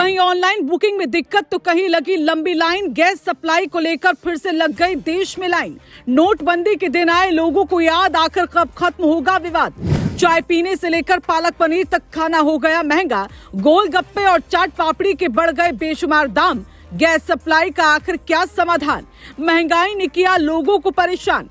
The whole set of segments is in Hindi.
कहीं ऑनलाइन बुकिंग में दिक्कत तो कहीं लगी लंबी लाइन। गैस सप्लाई को लेकर फिर से लग गई देश में लाइन। नोटबंदी के दिन आए लोगों को याद, आखिर कब खत्म होगा विवाद। चाय पीने से लेकर पालक पनीर तक खाना हो गया महंगा। गोलगप्पे और चाट पापड़ी के बढ़ गए बेशुमार दाम। गैस सप्लाई का आखिर क्या समाधान? महंगाई ने किया लोगों को परेशान।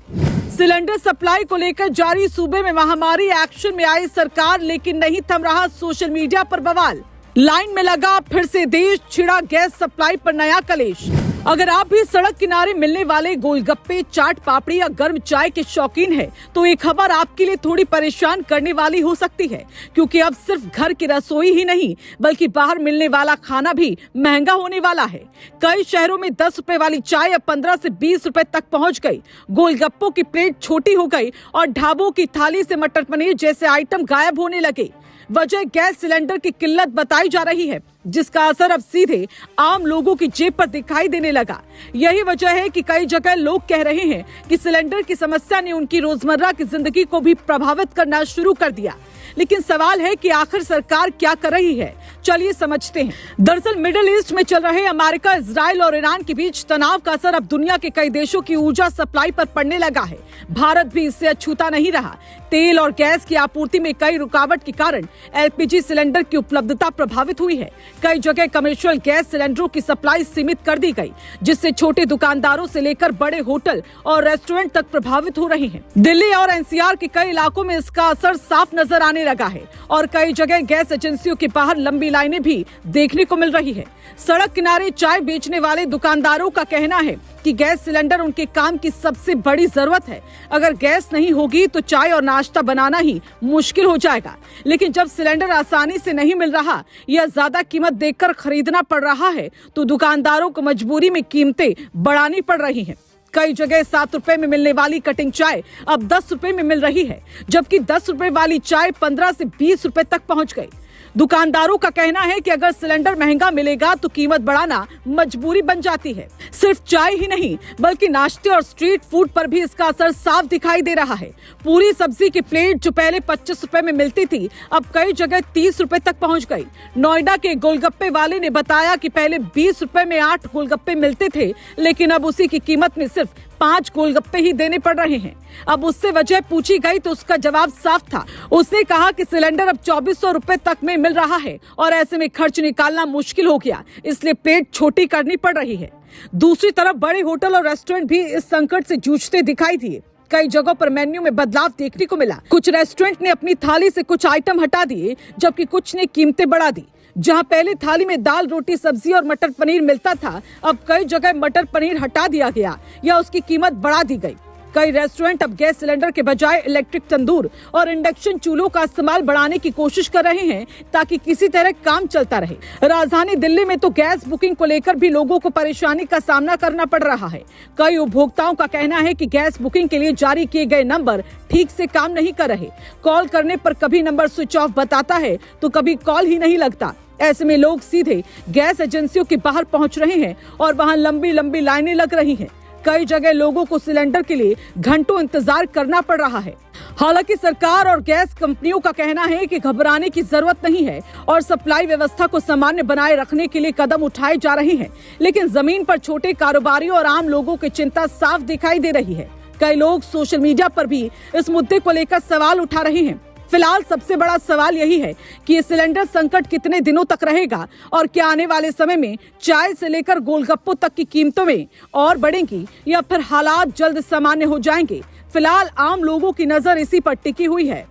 सिलेंडर सप्लाई को लेकर जारी सूबे में महामारी, एक्शन में आई सरकार, लेकिन नहीं थम रहा सोशल मीडिया पर बवाल। लाइन में लगा फिर से देश, छिड़ा गैस सप्लाई पर नया कलेश। अगर आप भी सड़क किनारे मिलने वाले गोलगप्पे, चाट पापड़ी या गर्म चाय के शौकीन हैं, तो ये खबर आपके लिए थोड़ी परेशान करने वाली हो सकती है, क्योंकि अब सिर्फ घर की रसोई ही नहीं बल्कि बाहर मिलने वाला खाना भी महंगा होने वाला है। कई शहरों में 10 रुपए वाली चाय अब 15 से 20 रुपए तक पहुंच गई। गोलगप्पों की प्लेट छोटी हो गई और ढाबों की थाली से मटर पनीर जैसे आइटम गायब होने लगे। वजह गैस सिलेंडर की किल्लत बताई जा रही है, जिसका असर अब सीधे आम लोगों की जेब पर दिखाई देने लगा। यही वजह है कि कई जगह लोग कह रहे हैं कि सिलेंडर की समस्या ने उनकी रोजमर्रा की जिंदगी को भी प्रभावित करना शुरू कर दिया। लेकिन सवाल है कि आखिर सरकार क्या कर रही है? चलिए समझते हैं। दरअसल मिडिल ईस्ट में चल रहे अमेरिका, इजराइल और ईरान के बीच तनाव का असर अब दुनिया के कई देशों की ऊर्जा सप्लाई पर पड़ने लगा है। भारत भी इससे अछूता नहीं रहा। तेल और गैस की आपूर्ति में कई रुकावट के कारण एलपीजी सिलेंडर की उपलब्धता प्रभावित हुई है। कई जगह कमर्शियल गैस सिलेंडरों की सप्लाई सीमित कर दी गई, जिससे छोटे दुकानदारों से लेकर बड़े होटल और रेस्टोरेंट तक प्रभावित हो रहे हैं। दिल्ली और एनसीआर के कई इलाकों में इसका असर साफ नजर आने लगा है और कई जगह गैस एजेंसियों के बाहर लंबी लाइनें भी देखने को मिल रही है। सड़क किनारे चाय बेचने वाले दुकानदारों का कहना है कि गैस सिलेंडर उनके काम की सबसे बड़ी जरूरत है। अगर गैस नहीं होगी तो चाय और नाश्ता बनाना ही मुश्किल हो जाएगा। लेकिन जब सिलेंडर आसानी से नहीं मिल रहा या ज्यादा कीमत देकर खरीदना पड़ रहा है, तो दुकानदारों को मजबूरी में कीमतें बढ़ानी पड़ रही हैं। कई जगह 7 रुपए में मिलने वाली कटिंग चाय अब 10 रुपए में मिल रही है, जबकि 10 रुपए वाली चाय 15 से 20 रुपए तक पहुंच गई। दुकानदारों का कहना है कि अगर सिलेंडर महंगा मिलेगा तो कीमत बढ़ाना मजबूरी बन जाती है। सिर्फ चाय ही नहीं बल्कि नाश्ते और स्ट्रीट फूड पर भी इसका असर साफ दिखाई दे रहा है। पूरी सब्जी की प्लेट जो पहले 25 रुपए में मिलती थी, अब कई जगह 30 रुपए तक पहुंच गई। नोएडा के गोलगप्पे वाले ने बताया कि पहले 20 रुपए में 8 गोलगप्पे मिलते थे, लेकिन अब उसी की कीमत में सिर्फ 5 गोलगप्पे ही देने पड़ रहे हैं। अब उससे वजह पूछी गई तो उसका जवाब साफ था। उसने कहा कि सिलेंडर अब 2400 रुपए तक में मिल रहा है और ऐसे में खर्च निकालना मुश्किल हो गया, इसलिए प्लेट छोटी करनी पड़ रही है। दूसरी तरफ बड़े होटल और रेस्टोरेंट भी इस संकट से जूझते दिखाई दिए। कई जगहों पर मेन्यू में बदलाव देखने को मिला। कुछ रेस्टोरेंट ने अपनी थाली से कुछ आइटम हटा दिए, जबकि कुछ ने कीमतें बढ़ा दी। जहां पहले थाली में दाल, रोटी, सब्जी और मटर पनीर मिलता था, अब कई जगह मटर पनीर हटा दिया गया या उसकी कीमत बढ़ा दी गई। कई रेस्टोरेंट अब गैस सिलेंडर के बजाय इलेक्ट्रिक तंदूर और इंडक्शन चूल्हों का इस्तेमाल बढ़ाने की कोशिश कर रहे हैं, ताकि किसी तरह काम चलता रहे। राजधानी दिल्ली में तो गैस बुकिंग को लेकर भी लोगों को परेशानी का सामना करना पड़ रहा है। कई उपभोक्ताओं का कहना है कि गैस बुकिंग के लिए जारी किए गए नंबर ठीक से काम नहीं कर रहे। कॉल करने पर कभी नंबर स्विच ऑफ बताता है तो कभी कॉल ही नहीं लगता। ऐसे में लोग सीधे गैस एजेंसियों के बाहर पहुंच रहे हैं और वहां लंबी लंबी लाइनें लग रही हैं। कई जगह लोगों को सिलेंडर के लिए घंटों इंतजार करना पड़ रहा है। हालांकि सरकार और गैस कंपनियों का कहना है कि घबराने की जरूरत नहीं है और सप्लाई व्यवस्था को सामान्य बनाए रखने के लिए कदम उठाए जा रहे हैं। लेकिन जमीन पर छोटे कारोबारियों और आम लोगों की चिंता साफ दिखाई दे रही है। कई लोग सोशल मीडिया पर भी इस मुद्दे को लेकर सवाल उठा रहे हैं। फिलहाल सबसे बड़ा सवाल यही है कि ये सिलेंडर संकट कितने दिनों तक रहेगा और क्या आने वाले समय में चाय से लेकर गोलगप्पों तक की कीमतों में और बढ़ेंगी या फिर हालात जल्द सामान्य हो जाएंगे। फिलहाल आम लोगों की नजर इसी पर टिकी हुई है।